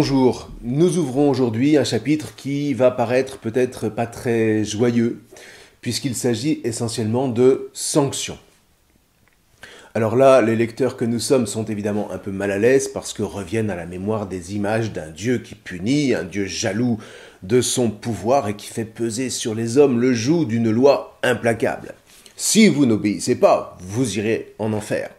Bonjour, nous ouvrons aujourd'hui un chapitre qui va paraître peut-être pas très joyeux, puisqu'il s'agit essentiellement de sanctions. Alors là, les lecteurs que nous sommes sont évidemment un peu mal à l'aise parce que reviennent à la mémoire des images d'un Dieu qui punit, un Dieu jaloux de son pouvoir et qui fait peser sur les hommes le joug d'une loi implacable. Si vous n'obéissez pas, vous irez en enfer.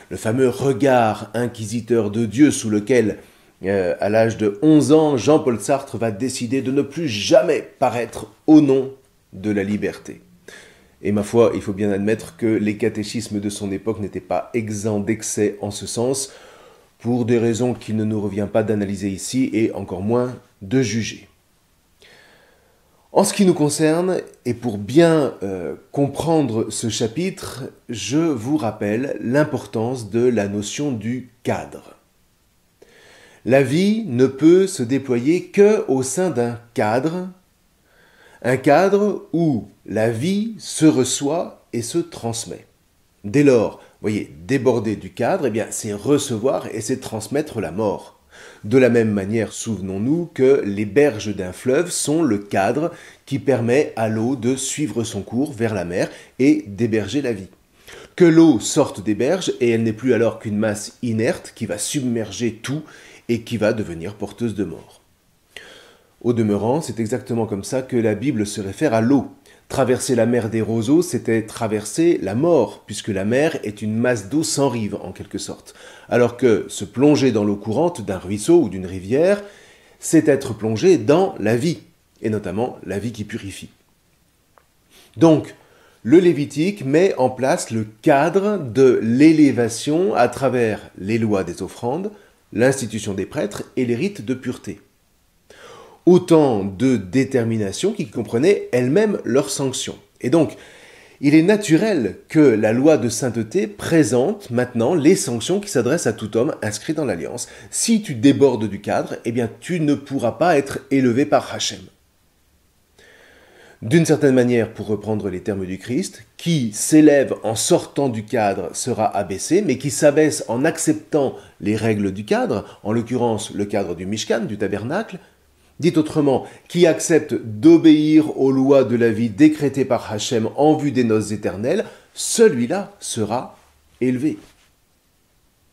Le fameux regard inquisiteur de Dieu sous lequel à l'âge de 11 ans, Jean-Paul Sartre va décider de ne plus jamais paraître au nom de la liberté. Et ma foi, il faut bien admettre que les catéchismes de son époque n'étaient pas exempts d'excès en ce sens, pour des raisons qu'il ne nous revient pas d'analyser ici, et encore moins de juger. En ce qui nous concerne, et pour bien comprendre ce chapitre, je vous rappelle l'importance de la notion du cadre. La vie ne peut se déployer qu'au sein d'un cadre où la vie se reçoit et se transmet. Dès lors, voyez, déborder du cadre, eh bien, c'est recevoir et c'est transmettre la mort. De la même manière, souvenons-nous que les berges d'un fleuve sont le cadre qui permet à l'eau de suivre son cours vers la mer et d'héberger la vie. Que l'eau sorte des berges et elle n'est plus alors qu'une masse inerte qui va submerger tout et qui va devenir porteuse de mort. Au demeurant, c'est exactement comme ça que la Bible se réfère à l'eau. Traverser la mer des roseaux, c'était traverser la mort, puisque la mer est une masse d'eau sans rive, en quelque sorte. Alors que se plonger dans l'eau courante d'un ruisseau ou d'une rivière, c'est être plongé dans la vie, et notamment la vie qui purifie. Donc, le Lévitique met en place le cadre de l'élévation à travers les lois des offrandes, l'institution des prêtres et les rites de pureté. Autant de déterminations qui comprenaient elles-mêmes leurs sanctions. Et donc, il est naturel que la loi de sainteté présente maintenant les sanctions qui s'adressent à tout homme inscrit dans l'Alliance. Si tu débordes du cadre, eh bien tu ne pourras pas être élevé par Hachem. D'une certaine manière, pour reprendre les termes du Christ, qui s'élève en sortant du cadre sera abaissé, mais qui s'abaisse en acceptant les règles du cadre, en l'occurrence le cadre du Mishkan, du tabernacle, dit autrement, qui accepte d'obéir aux lois de la vie décrétées par Hachem en vue des noces éternelles, celui-là sera élevé.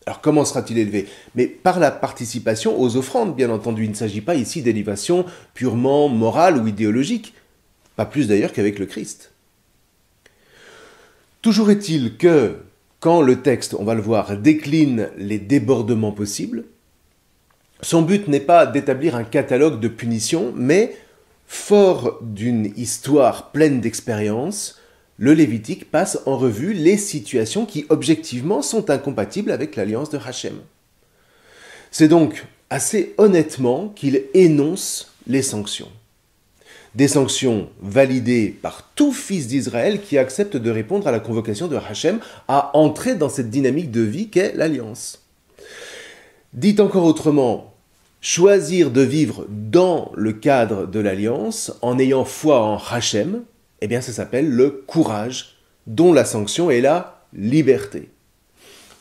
Alors comment sera-t-il élevé? Mais par la participation aux offrandes, bien entendu. Il ne s'agit pas ici d'élévation purement morale ou idéologique. Pas plus d'ailleurs qu'avec le Christ. Toujours est-il que, quand le texte, on va le voir, décline les débordements possibles, son but n'est pas d'établir un catalogue de punitions, mais, fort d'une histoire pleine d'expérience, le Lévitique passe en revue les situations qui, objectivement, sont incompatibles avec l'alliance de Hachem. C'est donc assez honnêtement qu'il énonce les sanctions. Des sanctions validées par tout fils d'Israël qui accepte de répondre à la convocation de Hachem à entrer dans cette dynamique de vie qu'est l'Alliance. Dit encore autrement, choisir de vivre dans le cadre de l'Alliance en ayant foi en Hachem, eh bien ça s'appelle le courage, dont la sanction est la liberté.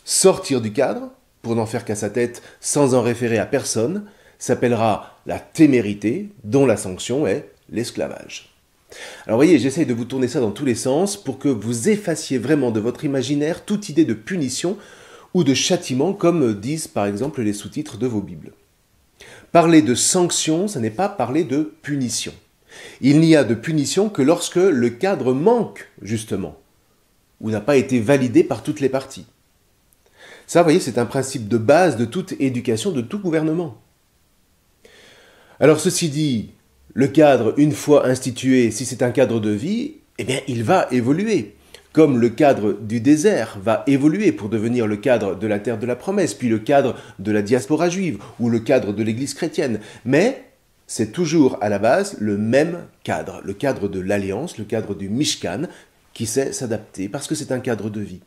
Sortir du cadre, pour n'en faire qu'à sa tête sans en référer à personne, s'appellera la témérité, dont la sanction est l'esclavage. Alors voyez, j'essaye de vous tourner ça dans tous les sens pour que vous effaciez vraiment de votre imaginaire toute idée de punition ou de châtiment, comme disent par exemple les sous-titres de vos Bibles. Parler de sanction, ce n'est pas parler de punition. Il n'y a de punition que lorsque le cadre manque, justement, ou n'a pas été validé par toutes les parties. Ça, vous voyez, c'est un principe de base de toute éducation, de tout gouvernement. Alors ceci dit, le cadre, une fois institué, si c'est un cadre de vie, eh bien, il va évoluer. Comme le cadre du désert va évoluer pour devenir le cadre de la terre de la promesse, puis le cadre de la diaspora juive, ou le cadre de l'église chrétienne. Mais c'est toujours à la base le même cadre, le cadre de l'alliance, le cadre du Mishkan, qui sait s'adapter, parce que c'est un cadre de vie.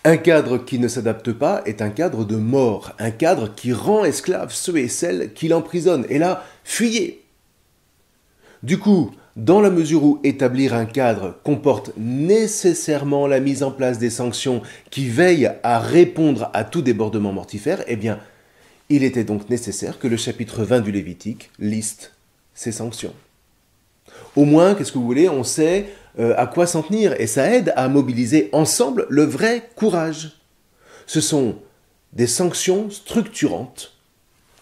Un cadre qui ne s'adapte pas est un cadre de mort, un cadre qui rend esclaves ceux et celles qui l'emprisonnent. Et là, fuyez! Du coup, dans la mesure où établir un cadre comporte nécessairement la mise en place des sanctions qui veillent à répondre à tout débordement mortifère, eh bien, Il était donc nécessaire que le chapitre 20 du Lévitique liste ces sanctions. Au moins, qu'est-ce que vous voulez, on sait à quoi s'en tenir, et ça aide à mobiliser ensemble le vrai courage. Ce sont des sanctions structurantes,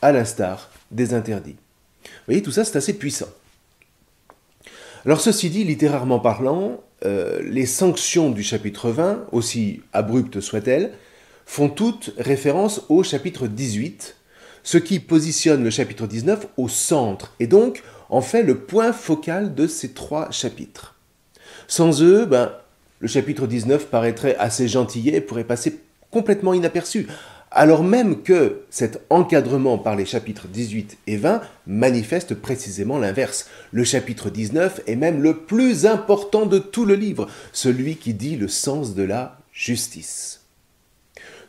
à l'instar des interdits. Vous voyez, tout ça, c'est assez puissant. Alors ceci dit, littérairement parlant, les sanctions du chapitre 20, aussi abruptes soient-elles, font toutes référence au chapitre 18, ce qui positionne le chapitre 19 au centre, et donc en fait le point focal de ces trois chapitres. Sans eux, le chapitre 19 paraîtrait assez gentillet et pourrait passer complètement inaperçu, alors même que cet encadrement par les chapitres 18 et 20 manifeste précisément l'inverse. Le chapitre 19 est même le plus important de tout le livre, celui qui dit le sens de la justice.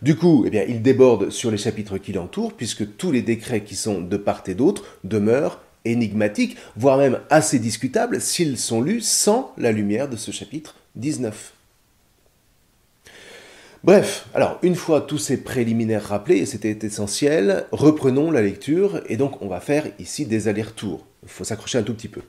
Du coup, il déborde sur les chapitres qui l'entourent, puisque tous les décrets qui sont de part et d'autre demeurent énigmatiques, voire même assez discutables s'ils sont lus sans la lumière de ce chapitre 19. Bref, alors une fois tous ces préliminaires rappelés, et c'était essentiel, reprenons la lecture, et donc on va faire ici des allers-retours. Il faut s'accrocher un tout petit peu.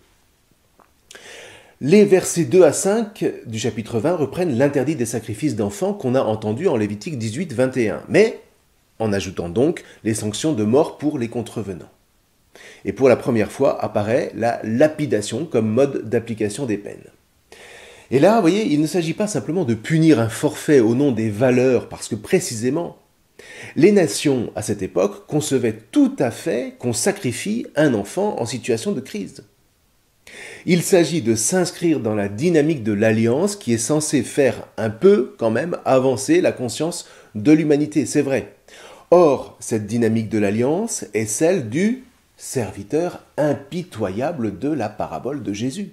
Les versets 2 à 5 du chapitre 20 reprennent l'interdit des sacrifices d'enfants qu'on a entendu en Lévitique 18-21, mais en ajoutant donc les sanctions de mort pour les contrevenants. Et pour la première fois apparaît la lapidation comme mode d'application des peines. Et là, vous voyez, il ne s'agit pas simplement de punir un forfait au nom des valeurs, parce que précisément, les nations à cette époque concevaient tout à fait qu'on sacrifie un enfant en situation de crise. Il s'agit de s'inscrire dans la dynamique de l'alliance qui est censée faire un peu, quand même, avancer la conscience de l'humanité, c'est vrai. Or, cette dynamique de l'alliance est celle du serviteur impitoyable de la parabole de Jésus.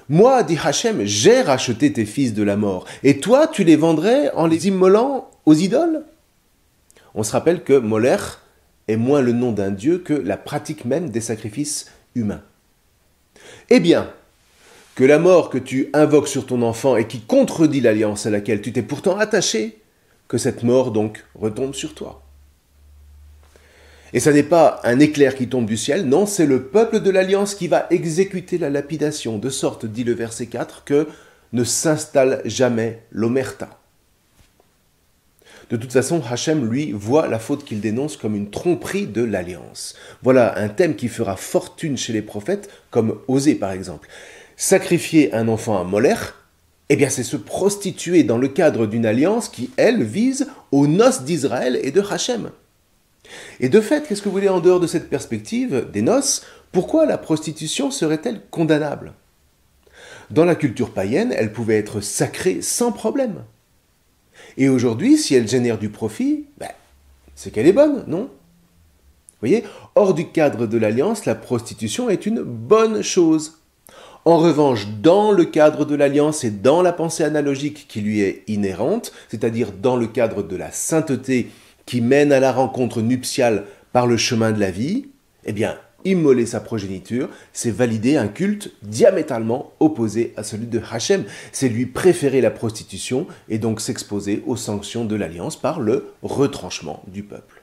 Moi, dit Hachem, j'ai racheté tes fils de la mort, et toi, tu les vendrais en les immolant aux idoles? On se rappelle que Molech est moins le nom d'un dieu que la pratique même des sacrifices humains. Eh bien, que la mort que tu invoques sur ton enfant et qui contredit l'alliance à laquelle tu t'es pourtant attaché, que cette mort donc retombe sur toi. Et ça n'est pas un éclair qui tombe du ciel, non, c'est le peuple de l'Alliance qui va exécuter la lapidation, de sorte, dit le verset 4, que ne s'installe jamais l'omerta. De toute façon, Hachem, lui, voit la faute qu'il dénonce comme une tromperie de l'Alliance. Voilà un thème qui fera fortune chez les prophètes, comme Osée par exemple. Sacrifier un enfant à Molech, c'est se prostituer dans le cadre d'une alliance qui, elle, vise aux noces d'Israël et de Hachem. Et de fait, qu'est-ce que vous voulez en dehors de cette perspective des noces, pourquoi la prostitution serait-elle condamnable? Dans la culture païenne, elle pouvait être sacrée sans problème. Et aujourd'hui, si elle génère du profit, c'est qu'elle est bonne, non? Vous voyez, hors du cadre de l'alliance, la prostitution est une bonne chose. En revanche, dans le cadre de l'alliance et dans la pensée analogique qui lui est inhérente, c'est-à-dire dans le cadre de la sainteté qui mène à la rencontre nuptiale par le chemin de la vie, immoler sa progéniture, c'est valider un culte diamétralement opposé à celui de Hachem. C'est lui préférer la prostitution et donc s'exposer aux sanctions de l'alliance par le retranchement du peuple.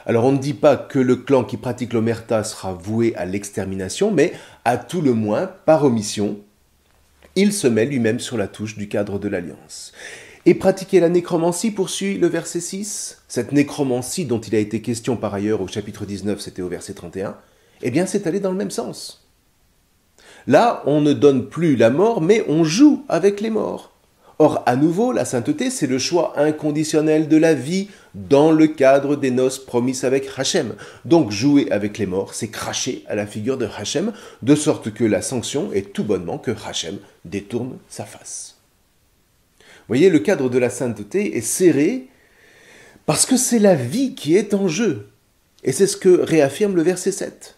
Alors on ne dit pas que le clan qui pratique l'omerta sera voué à l'extermination, mais à tout le moins, par omission, il se met lui-même sur la touche du cadre de l'alliance. Et pratiquer la nécromancie, poursuit le verset 6. Cette nécromancie dont il a été question par ailleurs au chapitre 19, c'était au verset 31, c'est allé dans le même sens. Là, on ne donne plus la mort, mais on joue avec les morts. Or, à nouveau, la sainteté, c'est le choix inconditionnel de la vie dans le cadre des noces promises avec Hachem. Donc, jouer avec les morts, c'est cracher à la figure de Hachem, de sorte que la sanction est tout bonnement que Hachem détourne sa face. Vous voyez, le cadre de la sainteté est serré parce que c'est la vie qui est en jeu. Et c'est ce que réaffirme le verset 7.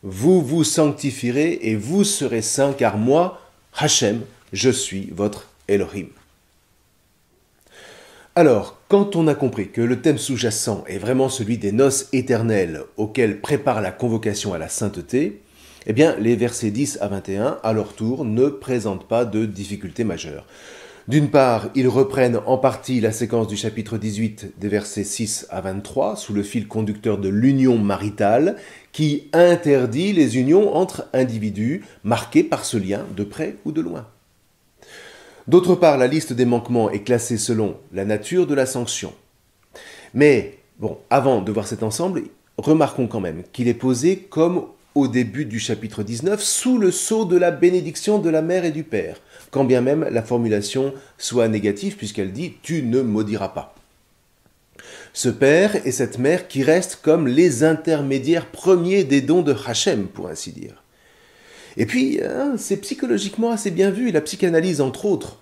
Vous vous sanctifierez et vous serez saints, car moi, Hachem, je suis votre Elohim. Alors, quand on a compris que le thème sous-jacent est vraiment celui des noces éternelles auxquelles prépare la convocation à la sainteté, les versets 10 à 21, à leur tour, ne présentent pas de difficultés majeures. D'une part, ils reprennent en partie la séquence du chapitre 18 des versets 6 à 23 sous le fil conducteur de l'union maritale qui interdit les unions entre individus marqués par ce lien de près ou de loin. D'autre part, la liste des manquements est classée selon la nature de la sanction. Mais, bon, avant de voir cet ensemble, remarquons quand même qu'il est posé comme au début du chapitre 19 sous le sceau de la bénédiction de la mère et du père, quand bien même la formulation soit négative puisqu'elle dit « tu ne maudiras pas ». Ce père et cette mère qui restent comme les intermédiaires premiers des dons de Hachem, pour ainsi dire. Et puis, c'est psychologiquement assez bien vu, la psychanalyse entre autres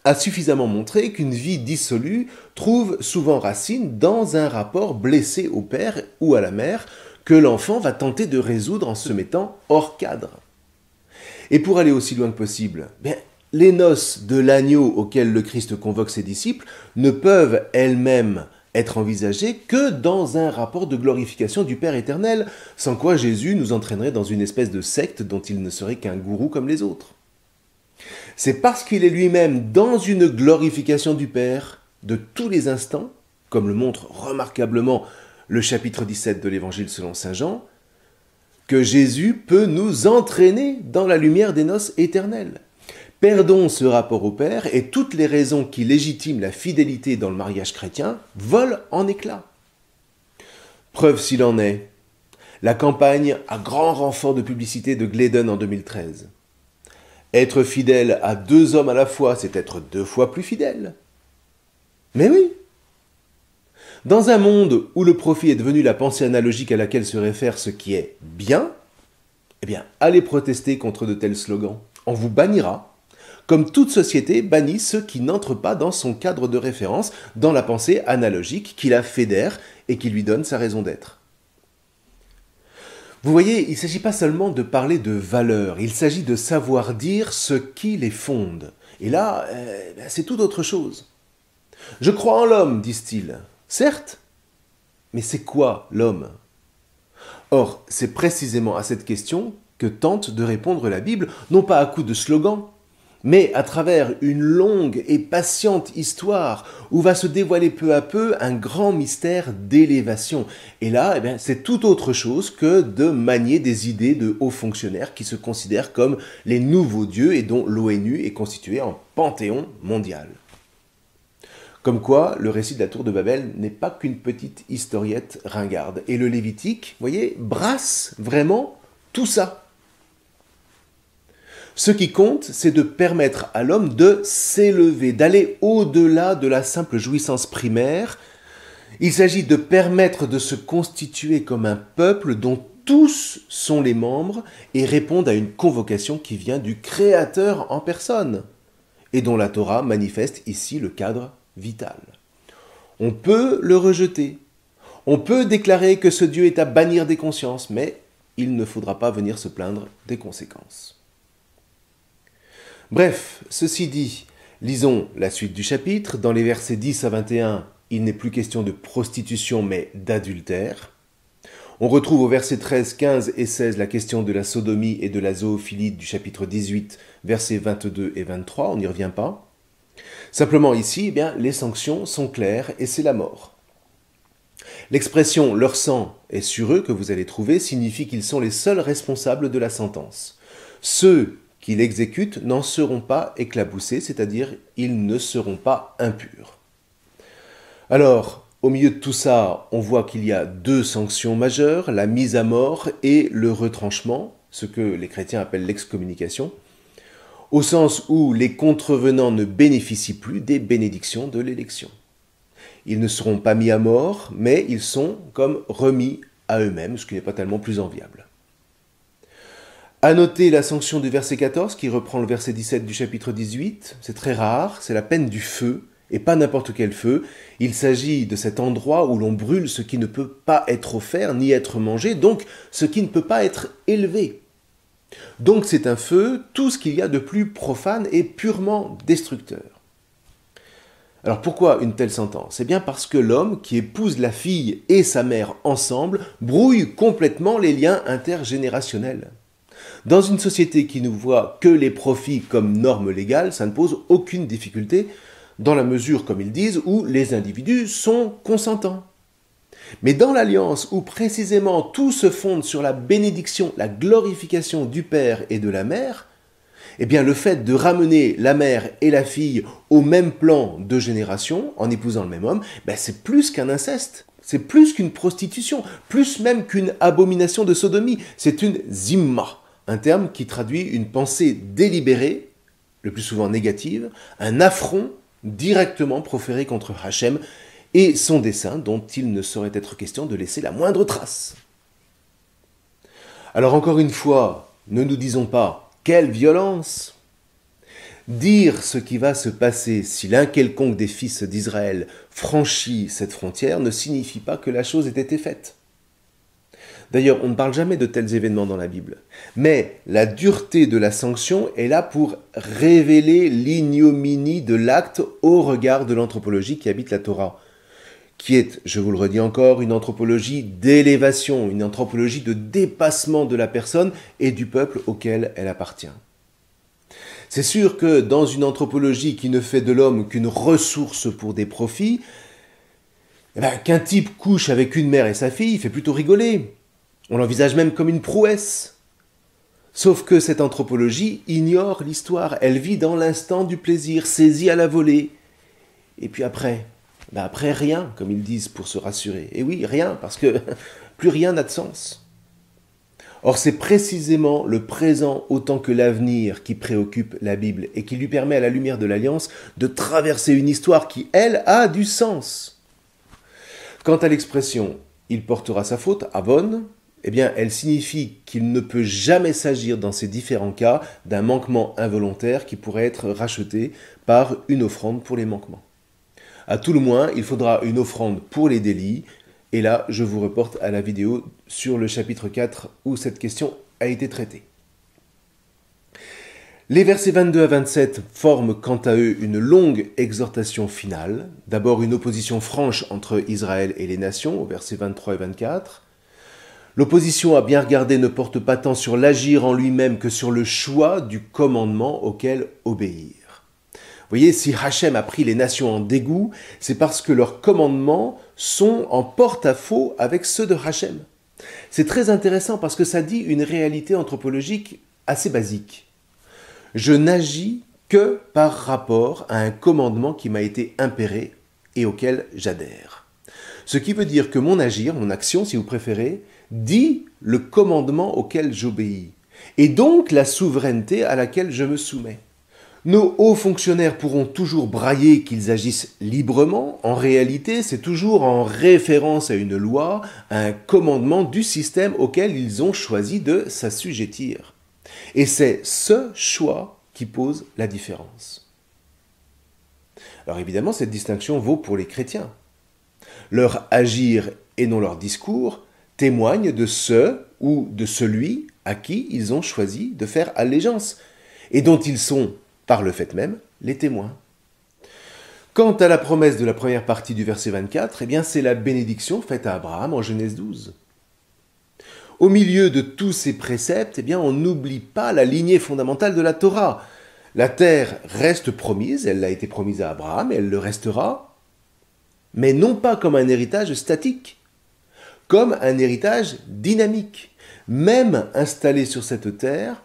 a suffisamment montré qu'une vie dissolue trouve souvent racine dans un rapport blessé au père ou à la mère que l'enfant va tenter de résoudre en se mettant hors cadre. Et pour aller aussi loin que possible, les noces de l'agneau auxquelles le Christ convoque ses disciples ne peuvent elles-mêmes être envisagées que dans un rapport de glorification du Père éternel, sans quoi Jésus nous entraînerait dans une espèce de secte dont il ne serait qu'un gourou comme les autres. C'est parce qu'il est lui-même dans une glorification du Père de tous les instants, comme le montre remarquablement le chapitre 17 de l'Évangile selon saint Jean, que Jésus peut nous entraîner dans la lumière des noces éternelles. Perdons ce rapport au Père et toutes les raisons qui légitiment la fidélité dans le mariage chrétien volent en éclats. Preuve s'il en est, la campagne à grand renfort de publicité de Gleden en 2013. Être fidèle à 2 hommes à la fois, c'est être 2 fois plus fidèle. Mais oui. Dans un monde où le profit est devenu la pensée analogique à laquelle se réfère ce qui est bien, allez protester contre de tels slogans. On vous bannira, comme toute société bannit ceux qui n'entrent pas dans son cadre de référence, dans la pensée analogique qui la fédère et qui lui donne sa raison d'être. Vous voyez, il ne s'agit pas seulement de parler de valeurs, il s'agit de savoir dire ce qui les fonde. Et là, c'est tout autre chose. Je crois en l'homme, disent-ils. Certes, mais c'est quoi l'homme? Or, c'est précisément à cette question que tente de répondre la Bible, non pas à coups de slogans, mais à travers une longue et patiente histoire où va se dévoiler peu à peu un grand mystère d'élévation. Et là, c'est tout autre chose que de manier des idées de hauts fonctionnaires qui se considèrent comme les nouveaux dieux et dont l'ONU est constituée en panthéon mondial. Comme quoi, le récit de la tour de Babel n'est pas qu'une petite historiette ringarde. Et le Lévitique, vous voyez, brasse vraiment tout ça. Ce qui compte, c'est de permettre à l'homme de s'élever, d'aller au-delà de la simple jouissance primaire. Il s'agit de permettre de se constituer comme un peuple dont tous sont les membres et répondent à une convocation qui vient du Créateur en personne, et dont la Torah manifeste ici le cadre vital. On peut le rejeter, on peut déclarer que ce Dieu est à bannir des consciences, mais il ne faudra pas venir se plaindre des conséquences. Bref, ceci dit, lisons la suite du chapitre. Dans les versets 10 à 21, il n'est plus question de prostitution, mais d'adultère. On retrouve au verset 13, 15 et 16 la question de la sodomie et de la zoophilie du chapitre 18, versets 22 et 23, on n'y revient pas. Simplement ici, les sanctions sont claires et c'est la mort. L'expression « leur sang est sur eux » que vous allez trouver signifie qu'ils sont les seuls responsables de la sentence. Ceux qui l'exécutent n'en seront pas éclaboussés, c'est-à-dire ils ne seront pas impurs. Alors, au milieu de tout ça, on voit qu'il y a 2 sanctions majeures, la mise à mort et le retranchement, ce que les chrétiens appellent l'excommunication, au sens où les contrevenants ne bénéficient plus des bénédictions de l'élection. Ils ne seront pas mis à mort, mais ils sont comme remis à eux-mêmes, ce qui n'est pas tellement plus enviable. À noter la sanction du verset 14, qui reprend le verset 17 du chapitre 18, c'est très rare, c'est la peine du feu, et pas n'importe quel feu. Il s'agit de cet endroit où l'on brûle ce qui ne peut pas être offert ni être mangé, donc ce qui ne peut pas être élevé. Donc c'est un feu, tout ce qu'il y a de plus profane et purement destructeur. Alors pourquoi une telle sentence? C'est bien parce que l'homme qui épouse la fille et sa mère ensemble brouille complètement les liens intergénérationnels. Dans une société qui ne voit que les profits comme norme légale, ça ne pose aucune difficulté, dans la mesure, comme ils disent, où les individus sont consentants. Mais dans l'alliance où précisément tout se fonde sur la bénédiction, la glorification du père et de la mère, eh bien le fait de ramener la mère et la fille au même plan de génération, en épousant le même homme, c'est plus qu'un inceste, c'est plus qu'une prostitution, plus même qu'une abomination de sodomie, c'est une zimma, un terme qui traduit une pensée délibérée, le plus souvent négative, un affront directement proféré contre Hachem et son dessein dont il ne saurait être question de laisser la moindre trace. Alors encore une fois, ne nous disons pas « quelle violence !» Dire ce qui va se passer si l'un quelconque des fils d'Israël franchit cette frontière ne signifie pas que la chose ait été faite. D'ailleurs, on ne parle jamais de tels événements dans la Bible. Mais la dureté de la sanction est là pour révéler l'ignominie de l'acte au regard de l'anthropologie qui habite la Torah, qui est, je vous le redis encore, une anthropologie d'élévation, une anthropologie de dépassement de la personne et du peuple auquel elle appartient. C'est sûr que dans une anthropologie qui ne fait de l'homme qu'une ressource pour des profits, qu'un type couche avec une mère et sa fille fait plutôt rigoler. On l'envisage même comme une prouesse. Sauf que cette anthropologie ignore l'histoire. Elle vit dans l'instant du plaisir, saisie à la volée. Et puis après, après rien, comme ils disent pour se rassurer. Et oui, rien, parce que plus rien n'a de sens. Or, c'est précisément le présent autant que l'avenir qui préoccupe la Bible et qui lui permet à la lumière de l'Alliance de traverser une histoire qui, elle, a du sens. Quant à l'expression « il portera sa faute », avon, elle signifie qu'il ne peut jamais s'agir dans ces différents cas d'un manquement involontaire qui pourrait être racheté par une offrande pour les manquements. À tout le moins, il faudra une offrande pour les délits, et là, je vous reporte à la vidéo sur le chapitre 4 où cette question a été traitée. Les versets 22 à 27 forment quant à eux une longue exhortation finale, d'abord une opposition franche entre Israël et les nations, au versets 23 et 24. L'opposition à bien regarder ne porte pas tant sur l'agir en lui-même que sur le choix du commandement auquel obéir. Vous voyez, si Hachem a pris les nations en dégoût, c'est parce que leurs commandements sont en porte-à-faux avec ceux de Hachem. C'est très intéressant parce que ça dit une réalité anthropologique assez basique. Je n'agis que par rapport à un commandement qui m'a été impéré et auquel j'adhère. Ce qui veut dire que mon agir, mon action si vous préférez, dit le commandement auquel j'obéis, et donc la souveraineté à laquelle je me soumets. Nos hauts fonctionnaires pourront toujours brailler qu'ils agissent librement. En réalité, c'est toujours en référence à une loi, à un commandement du système auquel ils ont choisi de s'assujettir. Et c'est ce choix qui pose la différence. Alors évidemment, cette distinction vaut pour les chrétiens. Leur agir et non leur discours témoignent de ce ou de celui à qui ils ont choisi de faire allégeance et dont ils sont, par le fait même, les témoins. Quant à la promesse de la première partie du verset 24, c'est la bénédiction faite à Abraham en Genèse 12. Au milieu de tous ces préceptes, on n'oublie pas la lignée fondamentale de la Torah. La terre reste promise, elle a été promise à Abraham et elle le restera, mais non pas comme un héritage statique, comme un héritage dynamique. Même installé sur cette terre,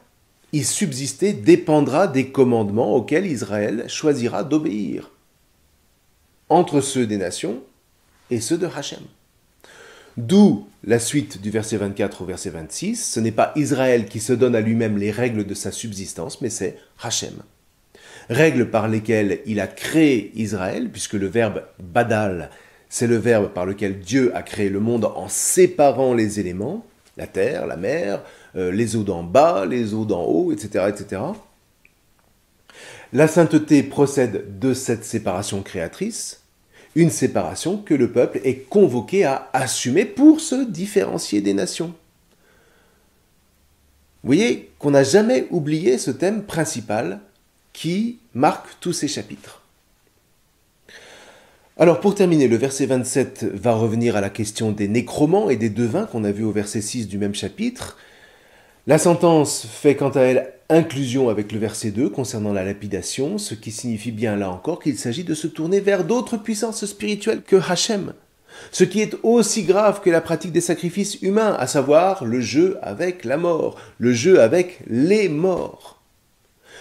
y subsister dépendra des commandements auxquels Israël choisira d'obéir, entre ceux des nations et ceux de Hachem. D'où la suite du verset 24 au verset 26, ce n'est pas Israël qui se donne à lui-même les règles de sa subsistance, mais c'est Hachem. Règles par lesquelles il a créé Israël, puisque le verbe badal, c'est le verbe par lequel Dieu a créé le monde en séparant les éléments, la terre, la mer, les eaux d'en bas, les eaux d'en haut, etc., etc. La sainteté procède de cette séparation créatrice, une séparation que le peuple est convoqué à assumer pour se différencier des nations. Vous voyez qu'on n'a jamais oublié ce thème principal qui marque tous ces chapitres. Alors pour terminer, le verset 27 va revenir à la question des nécromants et des devins qu'on a vu au verset 6 du même chapitre. La sentence fait quant à elle inclusion avec le verset 2 concernant la lapidation, ce qui signifie bien là encore qu'il s'agit de se tourner vers d'autres puissances spirituelles que Hachem. Ce qui est aussi grave que la pratique des sacrifices humains, à savoir le jeu avec la mort, le jeu avec les morts.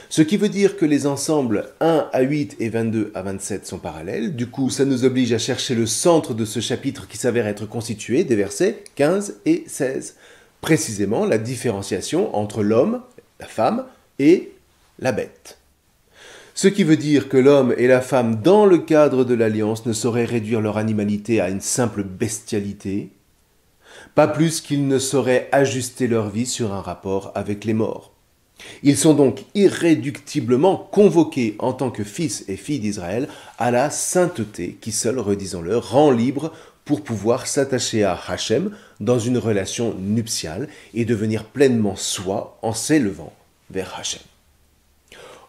Ce qui veut dire que les ensembles 1 à 8 et 22 à 27 sont parallèles. Du coup, ça nous oblige à chercher le centre de ce chapitre qui s'avère être constitué des versets 15 et 16. Précisément la différenciation entre l'homme, la femme et la bête. Ce qui veut dire que l'homme et la femme, dans le cadre de l'alliance, ne sauraient réduire leur animalité à une simple bestialité, pas plus qu'ils ne sauraient ajuster leur vie sur un rapport avec les morts. Ils sont donc irréductiblement convoqués en tant que fils et filles d'Israël à la sainteté qui seule, redisons-le, rend libre pour pouvoir s'attacher à Hachem dans une relation nuptiale et devenir pleinement soi en s'élevant vers Hachem.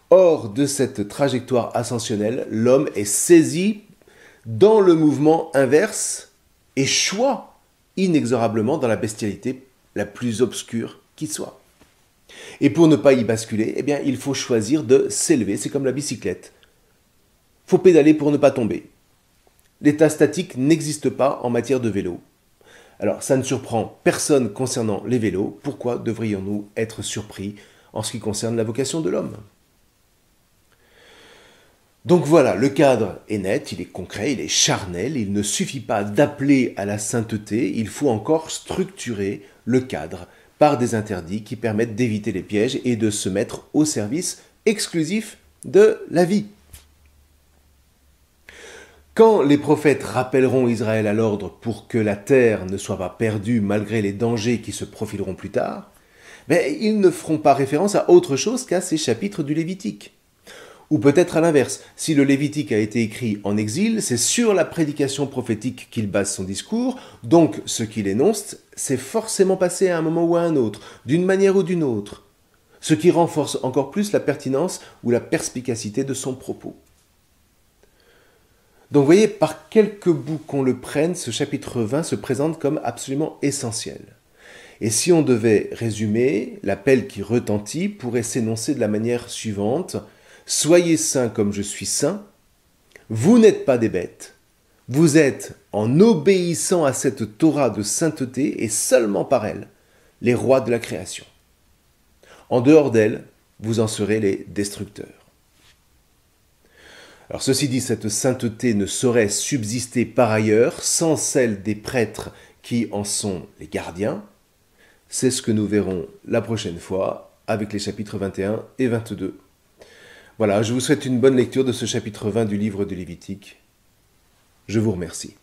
Hors de cette trajectoire ascensionnelle, l'homme est saisi dans le mouvement inverse et choit inexorablement dans la bestialité la plus obscure qui soit. Et pour ne pas y basculer, eh bien, il faut choisir de s'élever, c'est comme la bicyclette. Il faut pédaler pour ne pas tomber. L'état statique n'existe pas en matière de vélo. Alors, ça ne surprend personne concernant les vélos. Pourquoi devrions-nous être surpris en ce qui concerne la vocation de l'homme ? Donc voilà, le cadre est net, il est concret, il est charnel, il ne suffit pas d'appeler à la sainteté, il faut encore structurer le cadre par des interdits qui permettent d'éviter les pièges et de se mettre au service exclusif de la vie. Quand les prophètes rappelleront Israël à l'ordre pour que la terre ne soit pas perdue malgré les dangers qui se profileront plus tard, ils ne feront pas référence à autre chose qu'à ces chapitres du Lévitique. Ou peut-être à l'inverse, si le Lévitique a été écrit en exil, c'est sur la prédication prophétique qu'il base son discours, donc ce qu'il énonce, c'est forcément passé à un moment ou à un autre, d'une manière ou d'une autre, ce qui renforce encore plus la pertinence ou la perspicacité de son propos. Donc vous voyez, par quelque bout qu'on le prenne, ce chapitre 20 se présente comme absolument essentiel. Et si on devait résumer, l'appel qui retentit pourrait s'énoncer de la manière suivante: soyez saints comme je suis saint, vous n'êtes pas des bêtes, vous êtes, en obéissant à cette Torah de sainteté et seulement par elle, les rois de la création. En dehors d'elle, vous en serez les destructeurs. Alors ceci dit, cette sainteté ne saurait subsister par ailleurs sans celle des prêtres qui en sont les gardiens. C'est ce que nous verrons la prochaine fois avec les chapitres 21 et 22. Voilà, je vous souhaite une bonne lecture de ce chapitre 20 du livre de Lévitique. Je vous remercie.